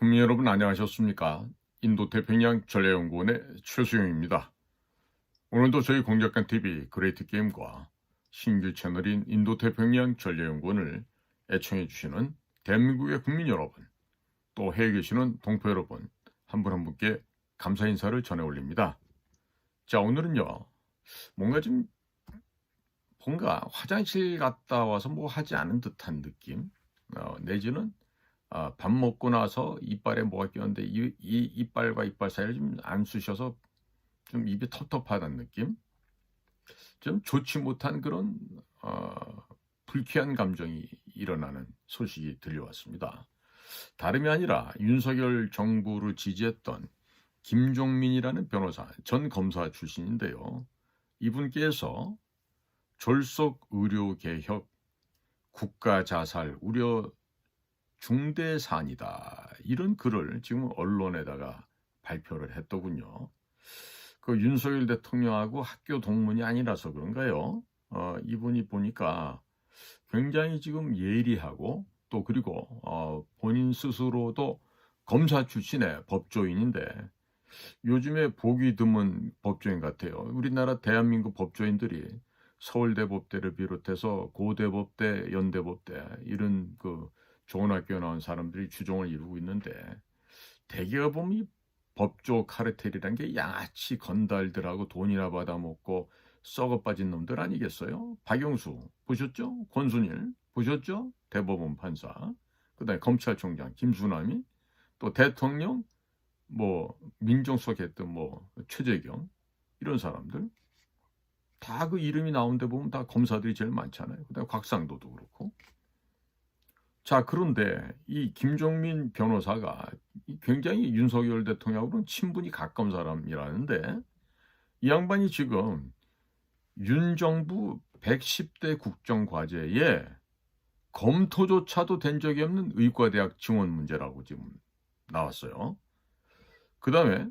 국민 여러분 안녕하셨습니까? 인도태평양 전략연구원의 최수영입니다. 오늘도 저희 공작간TV 그레이트 게임과 신규 채널인 인도태평양 전략연구원을 애청해 주시는 대한민국의 국민 여러분, 또 해외 계시는 동포 여러분 한 분 한 분께 감사 인사를 전해 올립니다. 자, 오늘은요, 뭔가 화장실 갔다 와서 뭐 하지 않은 듯한 느낌, 내지는 밥 먹고 나서 이빨에 뭐가 꼈는데 이 이빨과 이빨 사이를 좀 안 쑤셔서 좀 입이 텁텁하다는 느낌? 좀 좋지 못한 그런 불쾌한 감정이 일어나는 소식이 들려왔습니다. 다름이 아니라 윤석열 정부를 지지했던 김종민이라는 변호사, 전 검사 출신인데요. 이분께서 졸속 의료개혁, 국가자살 우려 중대 사안이다. 이런 글을 지금 언론에다가 발표를 했더군요. 그 윤석열 대통령하고 학교 동문이 아니라서 그런가요? 이분이 보니까 굉장히 지금 예리하고 또 그리고 본인 스스로도 검사 출신의 법조인인데 요즘에 보기 드문 법조인 같아요. 우리나라 대한민국 법조인들이 서울대법대를 비롯해서 고대법대, 연대법대 이런 그 좋은 학교에 나온 사람들이 주종을 이루고 있는데 대개가 보면 이 법조 카르텔이란 게 양아치 건달들하고 돈이나 받아먹고 썩어 빠진 놈들 아니겠어요? 박영수 보셨죠? 권순일 보셨죠? 대법원 판사, 그다음에 검찰총장 김수남이, 또 대통령 뭐 민정수석 했던 뭐 최재경, 이런 사람들 다 그 이름이 나오는데 보면 다 검사들이 제일 많잖아요. 그다음에 곽상도도 그렇고. 자, 그런데 이 김종민 변호사가 굉장히 윤석열 대통령하고는 친분이 가까운 사람이라는데 이 양반이 지금 윤 정부 110대 국정과제에 검토조차도 된 적이 없는 의과대학 지원 문제라고 지금 나왔어요. 그 다음에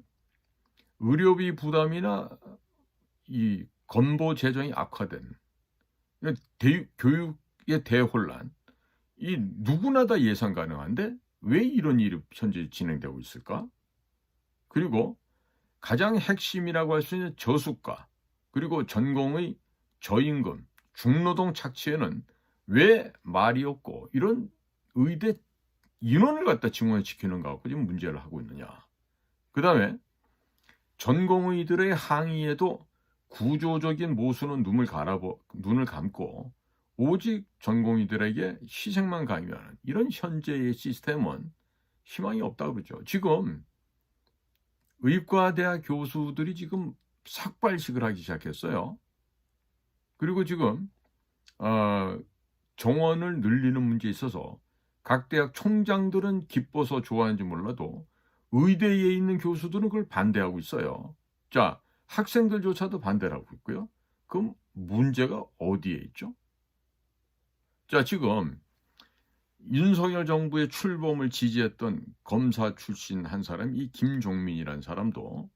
의료비 부담이나 이 건보 재정이 악화된 교육의 대혼란, 이 누구나 다 예상 가능한데 왜 이런 일이 현재 진행되고 있을까? 그리고 가장 핵심이라고 할 수 있는 저수가, 그리고 전공의 저임금, 중노동 착취에는 왜 말이 없고 이런 의대 인원을 갖다 증원시키는가 갖고 지금 문제를 하고 있느냐. 그 다음에 전공의들의 항의에도 구조적인 모순은 눈을 감고 오직 전공의들에게 희생만 강요하는 이런 현재의 시스템은 희망이 없다고 그러죠. 지금 의과대학 교수들이 지금 삭발식을 하기 시작했어요. 그리고 지금 정원을 늘리는 문제에 있어서 각 대학 총장들은 기뻐서 좋아하는지 몰라도 의대에 있는 교수들은 그걸 반대하고 있어요. 자, 학생들조차도 반대를 하고 있고요. 그럼 문제가 어디에 있죠? 자, 지금 윤석열 정부의 출범을 지지했던 검사 출신 한 사람, 이 김종민이라는 사람도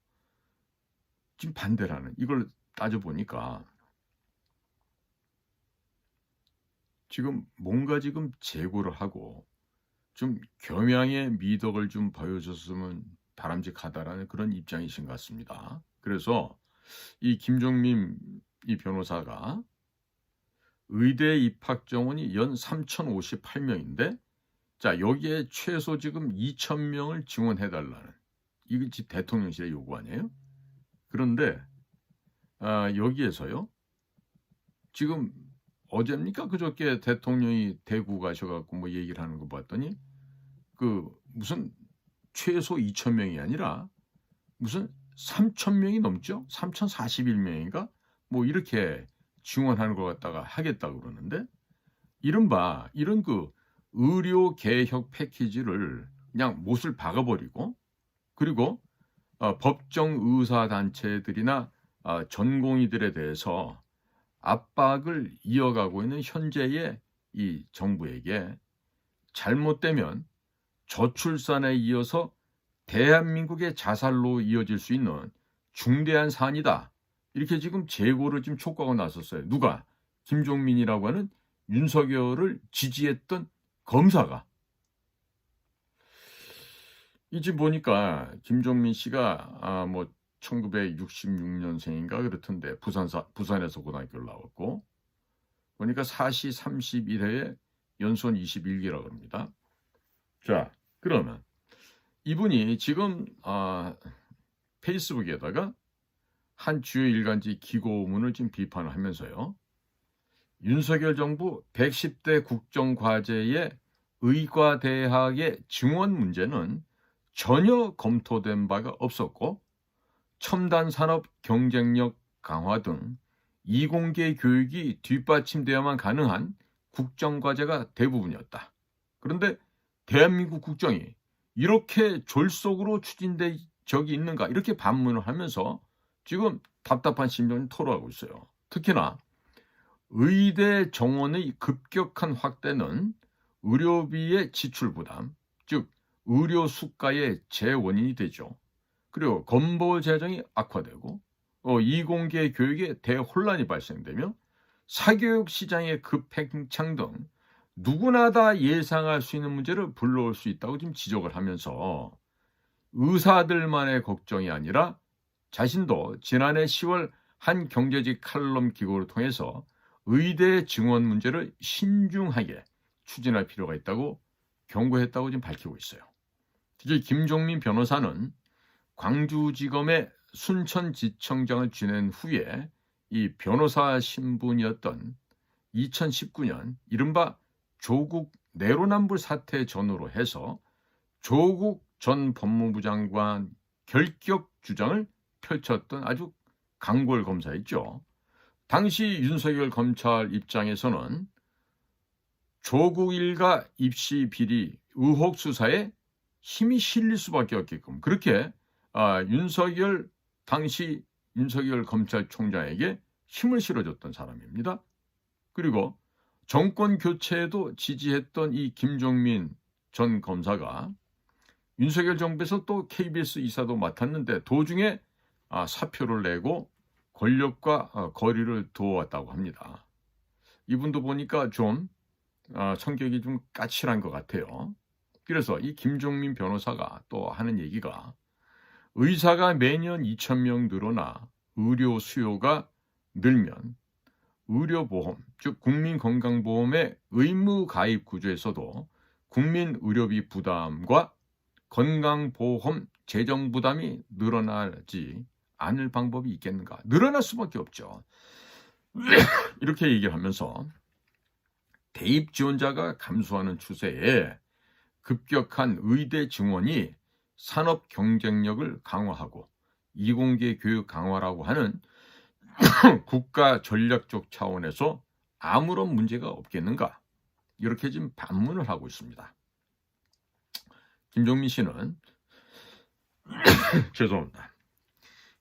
지금 반대를 하는, 이걸 따져보니까 지금 뭔가 지금 재고를 하고 좀 겸양의 미덕을 좀 보여줬으면 바람직하다라는 그런 입장이신 것 같습니다. 그래서 이 김종민 이 변호사가 의대 입학 정원이 연 3,058명인데 자, 여기에 최소 지금 2,000명을 지원해달라는, 이게 지금 대통령실의 요구 아니에요? 그런데 여기에서요, 지금 어제입니까 그저께 대통령이 대구 가셔갖고 뭐 얘기를 하는 거 봤더니 그 무슨 최소 2,000명이 아니라 무슨 3,000명이 넘죠? 3,041명인가? 뭐 이렇게 지원하는 것 갖다가 하겠다고 그러는데, 이른바 이런 그 의료 개혁 패키지를 그냥 못을 박아버리고, 그리고 법정 의사 단체들이나 전공의들에 대해서 압박을 이어가고 있는 현재의 이 정부에게 잘못되면 저출산에 이어서 대한민국의 자살로 이어질 수 있는 중대한 사안이다. 이렇게 지금 재고를 지금 촉구하고 나섰어요. 누가? 김종민이라고 하는 윤석열을 지지했던 검사가. 이집 보니까 김종민 씨가 뭐 1966년생인가 그렇던데 부산에서 고등학교를 나왔고 보니까 사시 31회에 연손 21기라고 합니다. 자, 그러면 이분이 지금 페이스북에다가 한 주요 일간지 기고문을 지금 비판을 하면서요. 윤석열 정부 110대 국정과제의 의과대학의 증원 문제는 전혀 검토된 바가 없었고 첨단 산업 경쟁력 강화 등 이공계 교육이 뒷받침되어야만 가능한 국정과제가 대부분이었다. 그런데 대한민국 국정이 이렇게 졸속으로 추진된 적이 있는가 이렇게 반문을 하면서 지금 답답한 심정을 토로하고 있어요. 특히나 의대 정원의 급격한 확대는 의료비의 지출 부담, 즉 의료 수가의 재원인이 되죠. 그리고 건보 재정이 악화되고 이공계 교육에 대혼란이 발생되며 사교육 시장의 급팽창 등 누구나 다 예상할 수 있는 문제를 불러올 수 있다고 지금 지적을 하면서 의사들만의 걱정이 아니라 자신도 지난해 10월 한 경제지 칼럼 기고를 통해서 의대 증원 문제를 신중하게 추진할 필요가 있다고 경고했다고 지금 밝히고 있어요. 특히 김종민 변호사는 광주지검의 순천지청장을 지낸 후에 이 변호사 신분이었던 2019년 이른바 조국 내로남불 사태 전후로 해서 조국 전 법무부 장관 결격 주장을 펼쳤던 아주 강골 검사였죠. 당시 윤석열 검찰 입장에서는 조국 일가 입시 비리 의혹 수사에 힘이 실릴 수밖에 없게끔 그렇게 당시 윤석열 검찰총장에게 힘을 실어줬던 사람입니다. 그리고 정권 교체에도 지지했던 이 김종민 전 검사가 윤석열 정부에서 또 KBS 이사도 맡았는데 도중에 사표를 내고 권력과 거리를 두어왔다고 합니다. 이분도 보니까 좀 성격이 좀 까칠한 것 같아요. 그래서 이 김종민 변호사가 또 하는 얘기가 의사가 매년 2,000명 늘어나 의료 수요가 늘면 의료보험, 즉 국민건강보험의 의무 가입 구조에서도 국민의료비 부담과 건강보험 재정 부담이 늘어나지 않을 방법이 있겠는가? 늘어날 수밖에 없죠. 이렇게 얘기를 하면서 대입 지원자가 감소하는 추세에 급격한 의대 증원이 산업 경쟁력을 강화하고 이공계 교육 강화라고 하는 국가 전략적 차원에서 아무런 문제가 없겠는가? 이렇게 지금 반문을 하고 있습니다. 김종민 씨는 죄송합니다.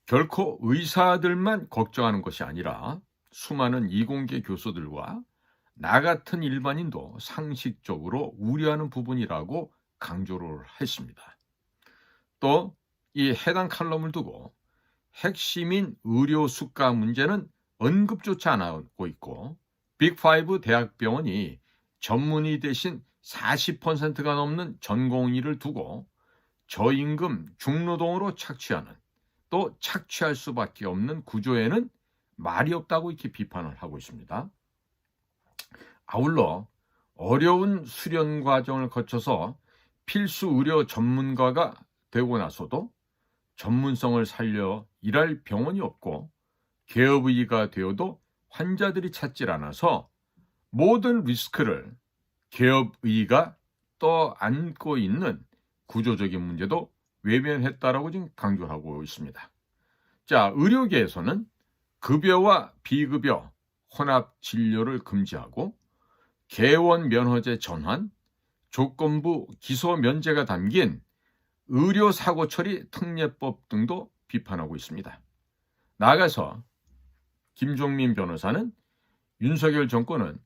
결코 의사들만 걱정하는 것이 아니라 수많은 이공계 교수들과 나 같은 일반인도 상식적으로 우려하는 부분이라고 강조를 했습니다. 또 이 해당 칼럼을 두고 핵심인 의료 수가 문제는 언급조차 안 하고 있고 빅5 대학병원이 전문의 대신 40%가 넘는 전공의를 두고 저임금 중노동으로 착취하는 또 착취할 수밖에 없는 구조에는 말이 없다고 이렇게 비판을 하고 있습니다. 아울러 어려운 수련 과정을 거쳐서 필수 의료 전문가가 되고 나서도 전문성을 살려 일할 병원이 없고 개업의가 되어도 환자들이 찾질 않아서 모든 리스크를 개업의가 떠안고 있는 구조적인 문제도 외면했다라고 지금 강조하고 있습니다. 자, 의료계에서는 급여와 비급여 혼합 진료를 금지하고 개원 면허제 전환, 조건부 기소 면제가 담긴 의료사고 처리 특례법 등도 비판하고 있습니다. 나아가서 김종민 변호사는 윤석열 정권은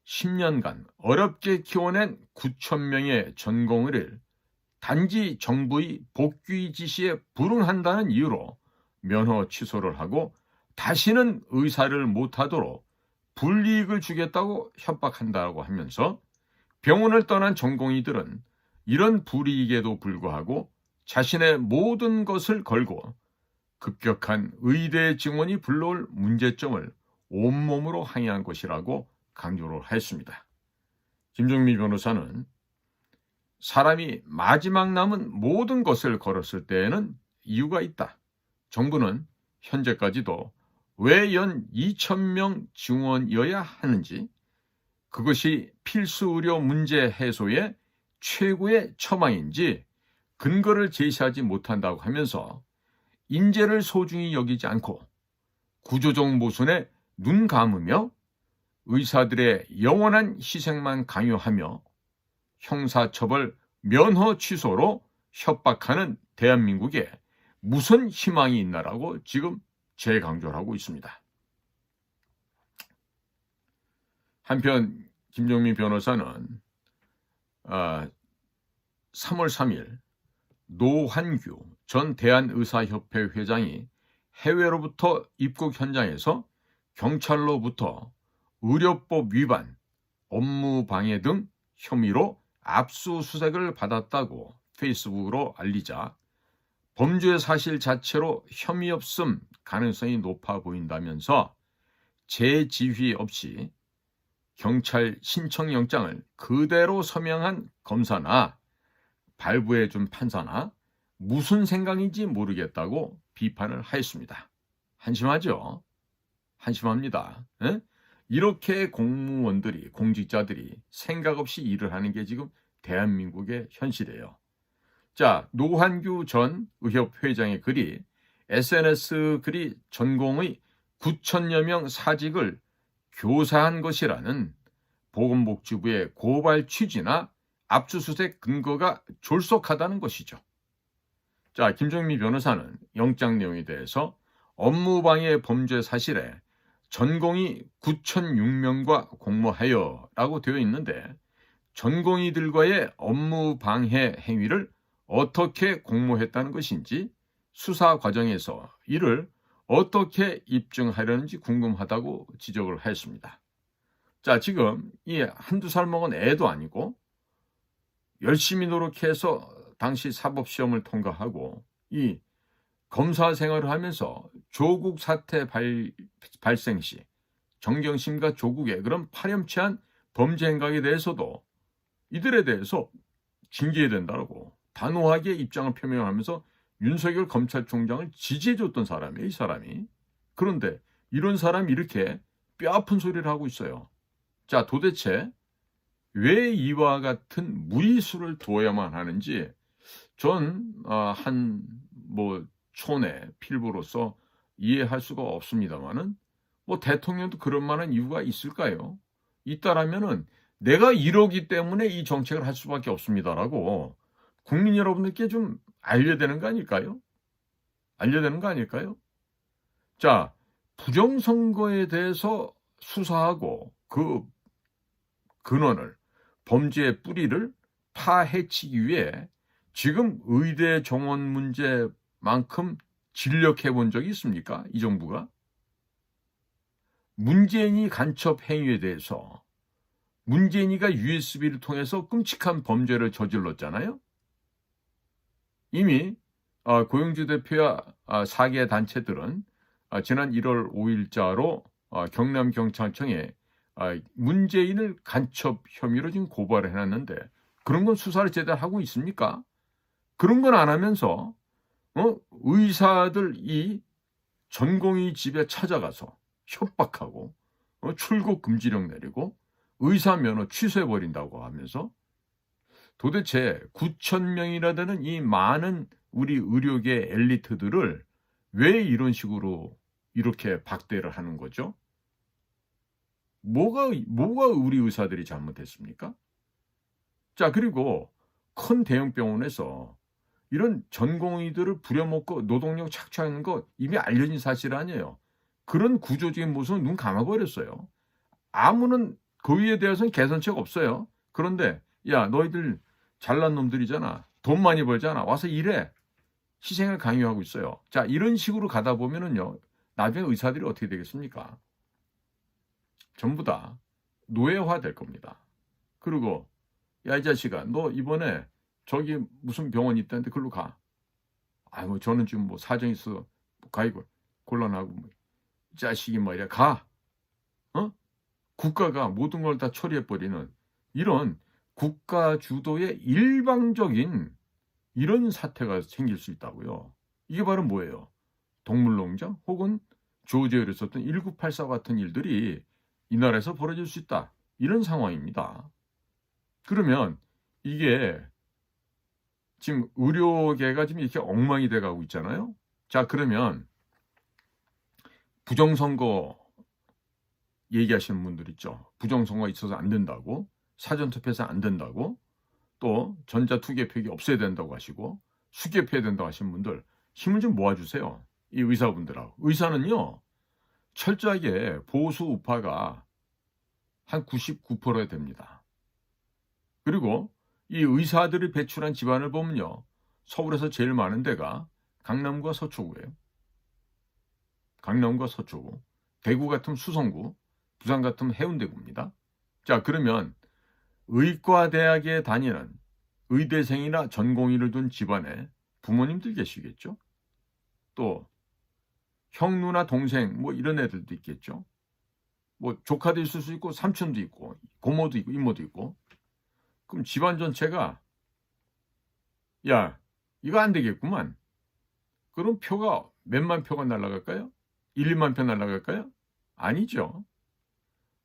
10년간 어렵게 키워낸 9,000명의 전공의를 단지 정부의 복귀 지시에 불응한다는 이유로 면허 취소를 하고 다시는 의사를 못하도록 불이익을 주겠다고 협박한다고 하면서 병원을 떠난 전공의들은 이런 불이익에도 불구하고 자신의 모든 것을 걸고 급격한 의대 증원이 불러올 문제점을 온몸으로 항의한 것이라고 강조를 했습니다. 김종민 변호사는 사람이 마지막 남은 모든 것을 걸었을 때에는 이유가 있다. 정부는 현재까지도 왜 연 2,000명 증원이어야 하는지, 그것이 필수 의료 문제 해소의 최고의 처방인지 근거를 제시하지 못한다고 하면서 인재를 소중히 여기지 않고 구조적 모순에 눈 감으며 의사들의 영원한 희생만 강요하며 형사처벌 면허 취소로 협박하는 대한민국에 무슨 희망이 있나라고 지금 재강조를 하고 있습니다. 한편 김종민 변호사는 3월 3일 노환규 전 대한의사협회 회장이 해외로부터 입국 현장에서 경찰로부터 의료법 위반, 업무방해 등 혐의로 압수수색을 받았다고 페이스북으로 알리자 범죄 사실 자체로 혐의 없음 가능성이 높아 보인다면서 재지휘 없이 경찰 신청영장을 그대로 서명한 검사나 발부해준 판사나 무슨 생각인지 모르겠다고 비판을 하였습니다. 한심하죠? 한심합니다. 에? 이렇게 공무원들이, 공직자들이 생각 없이 일을 하는 게 지금 대한민국의 현실이에요. 자, 노환규 전 의협 회장의 글이 SNS 글이 전공의 9,000여 명 사직을 교사한 것이라는 보건복지부의 고발 취지나 압수수색 근거가 졸속하다는 것이죠. 자, 김종민 변호사는 영장 내용에 대해서 업무방해 범죄 사실에 전공의 9,006명과 공모하여 라고 되어 있는데 전공의들과의 업무방해 행위를 어떻게 공모했다는 것인지 수사 과정에서 이를 어떻게 입증하려는지 궁금하다고 지적을 했습니다. 자, 지금 이 한두 살 먹은 애도 아니고 열심히 노력해서 당시 사법시험을 통과하고 이 검사 생활을 하면서 조국 사태 발생 시 정경심과 조국의 그런 파렴치한 범죄 행각에 대해서도 이들에 대해서 징계해야 된다고 단호하게 입장을 표명하면서 윤석열 검찰총장을 지지해줬던 사람이에요, 이 사람이. 그런데 이런 사람이 이렇게 뼈아픈 소리를 하고 있어요. 자, 도대체 왜 이와 같은 무리수를 두어야만 하는지 전 촌의 필부로서 이해할 수가 없습니다만은 대통령도 그럴 만한 이유가 있을까요? 있다라면은 내가 이러기 때문에 이 정책을 할 수밖에 없습니다라고 국민 여러분들께 좀 알려야 되는 거 아닐까요? 알려야 되는 거 아닐까요? 자, 부정선거에 대해서 수사하고 그 근원을, 범죄의 뿌리를 파헤치기 위해 지금 의대 정원 문제만큼 진력해 본 적이 있습니까? 이 정부가? 문재인이 간첩 행위에 대해서 문재인이가 USB를 통해서 끔찍한 범죄를 저질렀잖아요. 이미 고영주 대표와 4개 단체들은 지난 1월 5일자로 경남경찰청에 문재인을 간첩 혐의로 지금 고발을 해놨는데 그런 건 수사를 제대로 하고 있습니까? 그런 건 안 하면서 의사들 전공의 집에 찾아가서 협박하고 출국 금지령 내리고 의사 면허 취소해버린다고 하면서 도대체 9,000명이나 되는 이 많은 우리 의료계 엘리트들을 왜 이런 식으로 이렇게 박대를 하는 거죠? 뭐가 우리 의사들이 잘못했습니까? 자, 그리고 큰 대형 병원에서 이런 전공의들을 부려먹고 노동력 착취하는 거 이미 알려진 사실 아니에요. 그런 구조적인 모습은 눈 감아버렸어요. 아무런 거기에 대해서는 개선책 없어요. 그런데 야, 너희들 잘난 놈들이잖아. 돈 많이 벌잖아. 와서 일해. 희생을 강요하고 있어요. 자, 이런 식으로 가다 보면은요. 나중에 의사들이 어떻게 되겠습니까? 전부 다 노예화 될 겁니다. 그리고 야, 이 자식아, 너 이번에 저기 무슨 병원 있다는데 글로 가. 뭐 저는 지금 뭐 사정이 있어서 가이고 곤란하고 뭐 이 자식이 말이야 가. 어? 국가가 모든 걸 다 처리해버리는 이런 국가 주도의 일방적인 이런 사태가 생길 수 있다고요. 이게 바로 뭐예요? 동물농장 혹은 조지아에 있었던 1984 같은 일들이 이 나라에서 벌어질 수 있다. 이런 상황입니다. 그러면 이게 지금 의료계가 지금 이렇게 엉망이 돼가고 있잖아요. 자, 그러면 부정선거 얘기하시는 분들 있죠. 부정선거 있어서 안 된다고, 사전투표에서 안 된다고, 또 전자투개표기 없애야 된다고 하시고 수개표해야 된다고 하시는 분들 힘을 좀 모아주세요. 이 의사분들하고. 의사는요. 철저하게 보수 우파가 한 99%에 됩니다. 그리고 이 의사들이 배출한 집안을 보면요. 서울에서 제일 많은 데가 강남구와 서초구예요. 강남구와 서초구. 대구 같으면 수성구, 부산 같으면 해운대구입니다. 자, 그러면 의과대학에 다니는 의대생이나 전공의를 둔 집안에 부모님들 계시겠죠? 또 형, 누나, 동생 뭐 이런 애들도 있겠죠? 뭐 조카도 있을 수 있고 삼촌도 있고 고모도 있고 이모도 있고. 그럼 집안 전체가 야, 이거 안 되겠구만. 그럼 표가 몇만 표가 날아갈까요? 1, 2만 표 날아갈까요? 아니죠.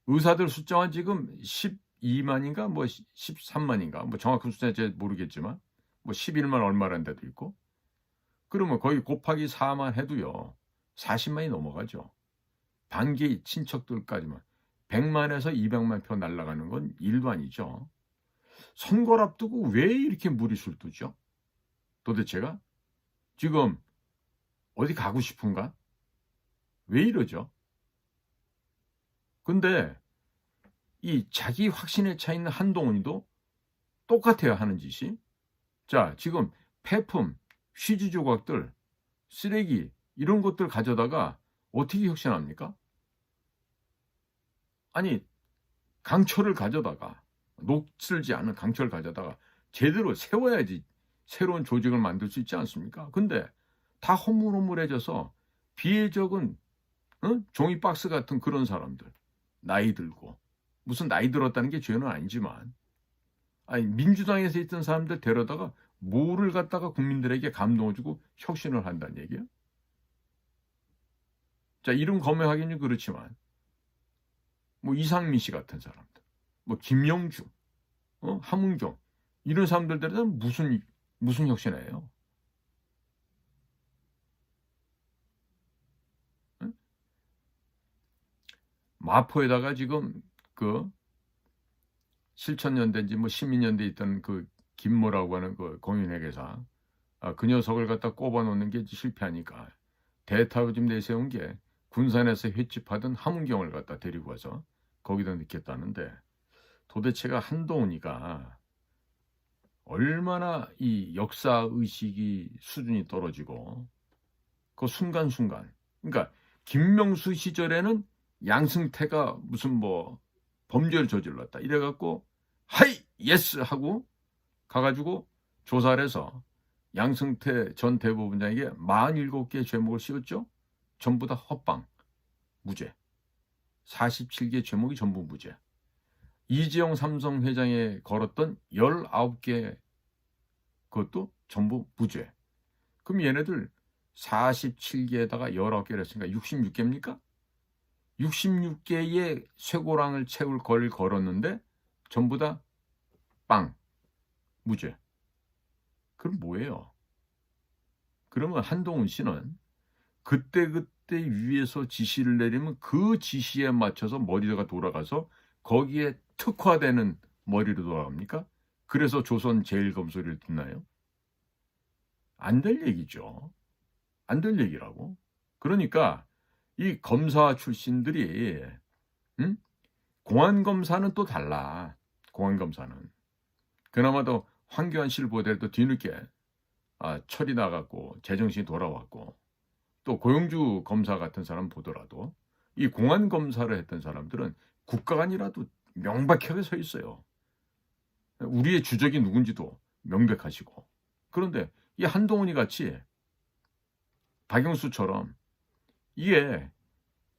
의사들 숫자가 지금 12만인가 뭐 13만인가 뭐 정확한 숫자는 잘 모르겠지만 뭐 11만 얼마라는 데도 있고. 그러면 거의 곱하기 4만 해도요. 40만이 넘어가죠. 반기 친척들까지만 100만에서 200만 표 날아가는 건 일도 아니죠. 선거를 앞두고 왜 이렇게 무리수를 두죠? 도대체가? 지금 어디 가고 싶은가? 왜 이러죠? 근데 이 자기 확신에 차 있는 한동훈이도 똑같아요, 하는 짓이. 자, 지금 폐품, 휴지 조각들, 쓰레기 이런 것들 가져다가 어떻게 혁신합니까? 아니, 강철을 가져다가 녹슬지 않은 강철을 가져다가 제대로 세워야지 새로운 조직을 만들 수 있지 않습니까? 근데 다 허물허물해져서 비애적은 종이 박스 같은 그런 사람들, 나이 들고 무슨 나이 들었다는 게 죄는 아니지만 아니 민주당에서 있던 사람들 데려다가 뭐를 갖다가 국민들에게 감동을 주고 혁신을 한다는 얘기야? 자, 이름 검명하기는 그렇지만 뭐 이상민 씨 같은 사람들, 뭐 김영주, 함은경 이런 사람들 데려다 무슨 혁신이에요? 응? 마포에다가 지금 그 실천연대인지 뭐 시민연대 있던 그 김모라고 하는 그 공인회계사 그 녀석을 갖다 꼽아놓는 게 실패하니까 대타로 지금 내세운 게 군산에서 횟집하던 함은경을 갖다 데리고 와서 거기다 넣겠다는데 도대체가 한동훈이가 얼마나 이 역사의식이 수준이 떨어지고 그 순간순간 그러니까 김명수 시절에는 양승태가 무슨 뭐 범죄를 저질렀다 이래갖고 하이 예스 하고 가가지고 조사를 해서 양승태 전 대법원장에게 47개의 죄목을 씌웠죠. 전부 다 헛방 무죄. 47개 죄목이 전부 무죄. 이재용 삼성 회장에 걸었던 19개 그것도 전부 무죄. 그럼 얘네들 47개에다가 19개를 했으니까 66개입니까? 66개의 쇠고랑을 채울 걸 걸었는데 전부 다 빵, 무죄. 그럼 뭐예요? 그러면 한동훈 씨는 그때그때 위에서 지시를 내리면 그 지시에 맞춰서 머리가 돌아가서 거기에 특화되는 머리로 돌아갑니까? 그래서 조선 제일검소리를 듣나요? 안 될 얘기죠. 안 될 얘기라고. 그러니까 이 검사 출신들이 공안검사는 또 달라. 공안검사는. 그나마도 황교안 씨를 보더라도 뒤늦게 철이 나갔고 제정신이 돌아왔고 또 고영주 검사 같은 사람 보더라도 이 공안검사를 했던 사람들은 국가관이라도 명백하게 서 있어요. 우리의 주적이 누군지도 명백하시고. 그런데 이 한동훈이 같이 박영수처럼 이게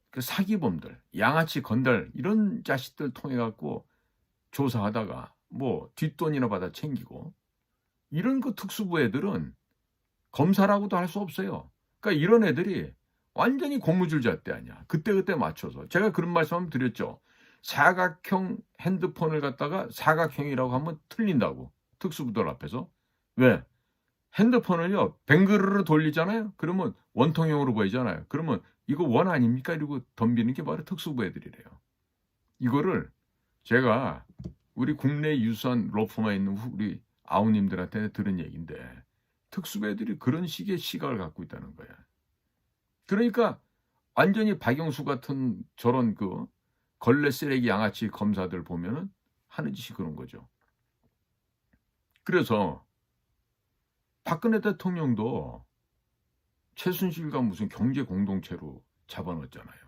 그 사기범들, 양아치 건달 이런 자식들 통해 갖고 조사하다가 뭐 뒷돈이나 받아 챙기고 이런 그 특수부 애들은 검사라고도 할 수 없어요. 그러니까 이런 애들이 완전히 고무줄 잣대 아니야. 그때그때 맞춰서. 제가 그런 말씀 한번 드렸죠. 사각형 핸드폰을 갖다가 사각형이라고 하면 틀린다고. 특수부들 앞에서. 왜? 핸드폰을요, 뱅그르르 돌리잖아요? 그러면 원통형으로 보이잖아요. 그러면 이거 원 아닙니까? 이러고 덤비는 게 바로 특수부 애들이래요. 이거를 제가 우리 국내 유수한 로펌에 있는 우리 아우님들한테 들은 얘기인데 특수부 애들이 그런 식의 시각을 갖고 있다는 거야. 그러니까 완전히 박영수 같은 저런 그 걸레 쓰레기 양아치 검사들 보면은 하는 짓이 그런 거죠. 그래서 박근혜 대통령도 최순실과 무슨 경제 공동체로 잡아넣었잖아요.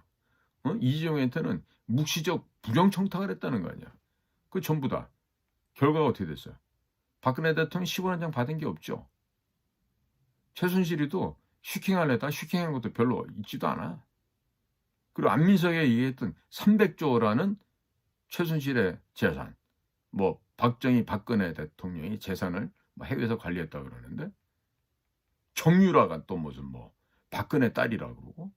이재용한테는 묵시적 부정청탁을 했다는 거 아니야. 그 전부 다. 결과가 어떻게 됐어요? 박근혜 대통령 10원 한 장 받은 게 없죠. 최순실이도 슈킹하려다 슈킹한 것도 별로 있지도 않아. 그리고 안민석이 얘기했던 300조라는 최순실의 재산, 뭐 박정희 박근혜 대통령이 재산을 해외에서 관리했다 그러는데 정유라가 또 무슨 뭐 박근혜 딸이라 그러고,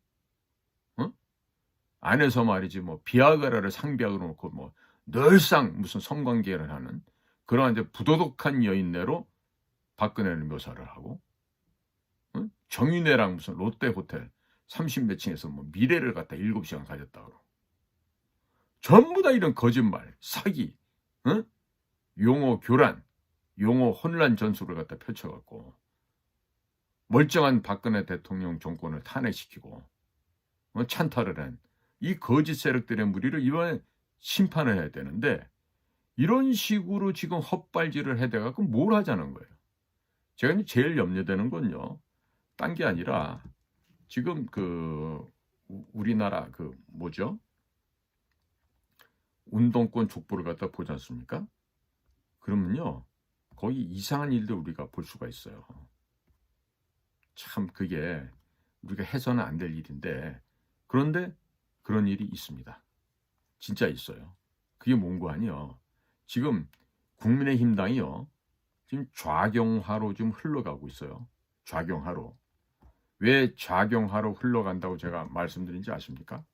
안에서 말이지 뭐 비아그라를 상비약으로 놓고 뭐 늘상 무슨 성관계를 하는 그러한 이제 부도덕한 여인네로 박근혜를 묘사를 하고, 정윤회랑 무슨 롯데 호텔 30몇 층에서 뭐 미래를 갖다 7시간 가졌다 그러고, 전부 다 이런 거짓말, 사기, 용어 교란, 용어 혼란 전술을 갖다 펼쳐갖고 멀쩡한 박근혜 대통령 정권을 탄핵시키고 찬탈을 한 이 거짓 세력들의 무리를 이번에 심판을 해야 되는데 이런 식으로 지금 헛발질을 해대갖고 뭘 하자는 거예요. 제가 제일 염려되는 건요, 딴 게 아니라 지금 그 우리나라 그 뭐죠? 운동권 족보를 갖다 보지 않습니까? 그러면요, 거기 이상한 일도 우리가 볼 수가 있어요. 참 그게 우리가 해서는 안 될 일인데 그런데 그런 일이 있습니다. 진짜 있어요. 그게 뭔고 하니요, 지금 국민의힘당이요, 지금 좌경화로 좀 흘러가고 있어요. 좌경화로. 왜 좌경화로 흘러간다고 제가 말씀드린지 아십니까?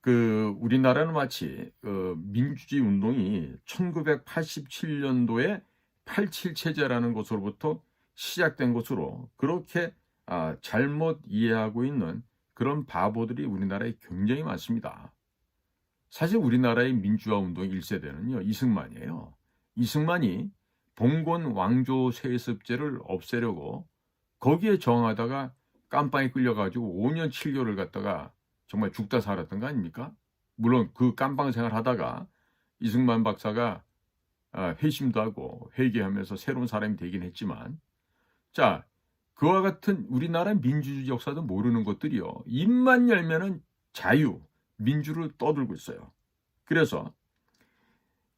그 우리나라는 마치 민주주의 운동이 1987년도에 87체제라는 것으로부터 시작된 것으로 그렇게 잘못 이해하고 있는 그런 바보들이 우리나라에 굉장히 많습니다. 사실 우리나라의 민주화 운동 1세대는요, 이승만이에요. 이승만이 봉건 왕조 세습제를 없애려고 거기에 저항하다가 깜빵에 끌려가지고 5년 7개월을 갖다가 정말 죽다 살았던 거 아닙니까? 물론 그 깜빵 생활 하다가 이승만 박사가 회심도 하고 회개하면서 새로운 사람이 되긴 했지만, 자, 그와 같은 우리나라 민주주의 역사도 모르는 것들이요, 입만 열면은 자유, 민주를 떠들고 있어요. 그래서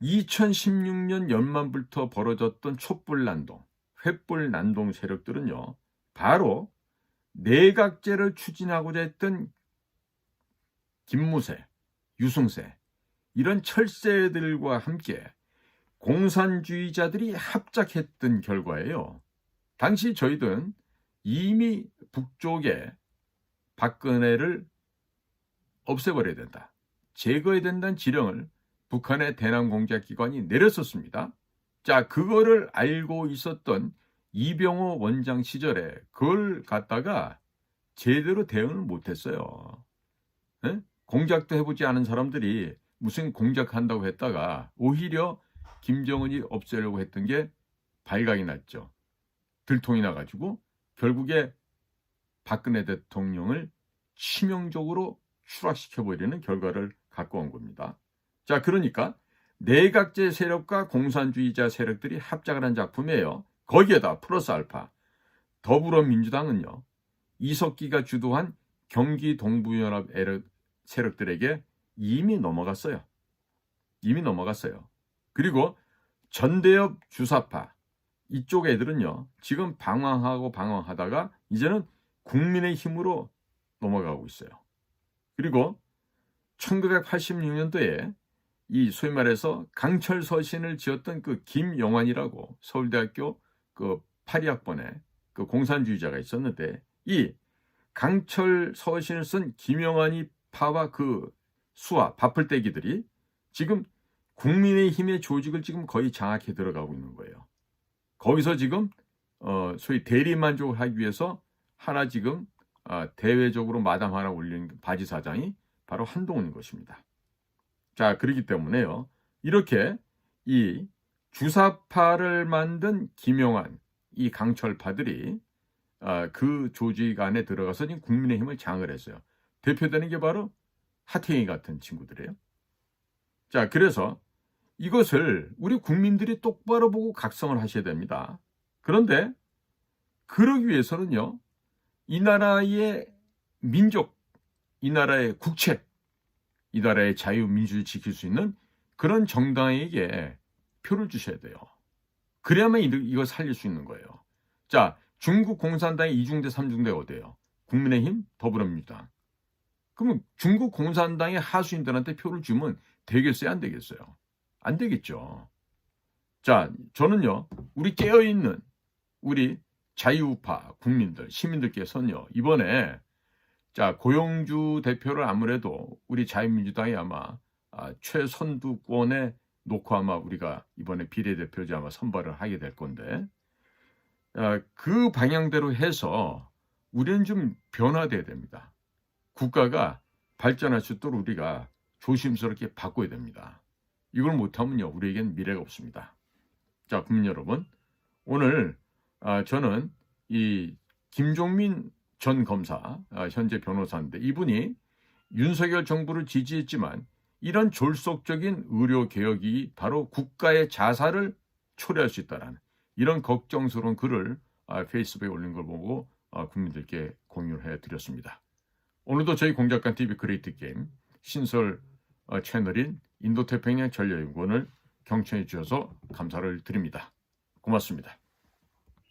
2016년 연말부터 벌어졌던 촛불난동, 횃불난동 세력들은요, 바로 내각제를 추진하고자 했던 김무세, 유승세 이런 철새들과 함께 공산주의자들이 합작했던 결과예요. 당시 저희들은 이미 북쪽에 박근혜를 없애버려야 된다, 제거해야 된다는 지령을 북한의 대남공작기관이 내렸었습니다. 자, 그거를 알고 있었던 이병호 원장 시절에 그걸 갖다가 제대로 대응을 못했어요. 공작도 해보지 않은 사람들이 무슨 공작한다고 했다가 오히려 김정은이 없애려고 했던 게 발각이 났죠. 들통이 나가지고 결국에 박근혜 대통령을 치명적으로 추락시켜버리는 결과를 갖고 온 겁니다. 자, 그러니까 내각제 세력과 공산주의자 세력들이 합작을 한 작품이에요. 거기에다 플러스 알파 더불어민주당은요, 이석기가 주도한 경기 동부연합 세력들에게 이미 넘어갔어요. 그리고 전대협 주사파, 이쪽 애들은요, 지금 방황하다가 이제는 국민의힘으로 넘어가고 있어요. 그리고 1986년도에 이 소위 말해서 강철 서신을 지었던 그 김영환이라고 서울대학교 그 82학번에 그 공산주의자가 있었는데, 이 강철 서신을 쓴 김영환이 파와 그 수하 바풀떼기들이 지금 국민의힘의 조직을 지금 거의 장악해 들어가고 있는 거예요. 거기서 지금 소위 대리만족을 하기 위해서 하나 지금 대외적으로 마담 하나 올리는 바지 사장이 바로 한동훈인 것입니다. 자, 그렇기 때문에요, 이렇게 이 주사파를 만든 김영환, 이 강철파들이 그 조직 안에 들어가서 지금 국민의힘을 장을 했어요. 대표되는 게 바로 하태경 같은 친구들이에요. 자, 그래서 이것을 우리 국민들이 똑바로 보고 각성을 하셔야 됩니다. 그런데 그러기 위해서는요, 이 나라의 민족, 이 나라의 국책, 이 나라의 자유민주를 지킬 수 있는 그런 정당에게 표를 주셔야 돼요. 그래야만 이걸 살릴 수 있는 거예요. 자, 중국 공산당의 2중대, 3중대 어디예요? 국민의힘, 더불어민주당. 그러면 중국 공산당의 하수인들한테 표를 주면 되겠어요, 안 되겠어요? 안 되겠죠. 자, 저는요, 우리 깨어있는 우리 자유우파 국민들, 시민들께서는요, 이번에 자, 고영주 대표를 아무래도 우리 자유민주당이 아마 최선두권에 놓고 아마 우리가 이번에 비례대표제 아마 선발을 하게 될 건데, 그 방향대로 해서 우리는 좀 변화돼야 됩니다. 국가가 발전할 수 있도록 우리가 조심스럽게 바꿔야 됩니다. 이걸 못하면요, 우리에겐 미래가 없습니다. 자, 국민 여러분, 오늘 저는 이 김종민 전 검사, 현재 변호사인데, 이분이 윤석열 정부를 지지했지만 이런 졸속적인 의료개혁이 바로 국가의 자살을 초래할 수 있다는 이런 걱정스러운 글을 페이스북에 올린 걸 보고 국민들께 공유를 해드렸습니다. 오늘도 저희 공작관TV 그레이트 게임 신설 채널인 인도태평양 전략연구원을 경청해 주셔서 감사를 드립니다. 고맙습니다.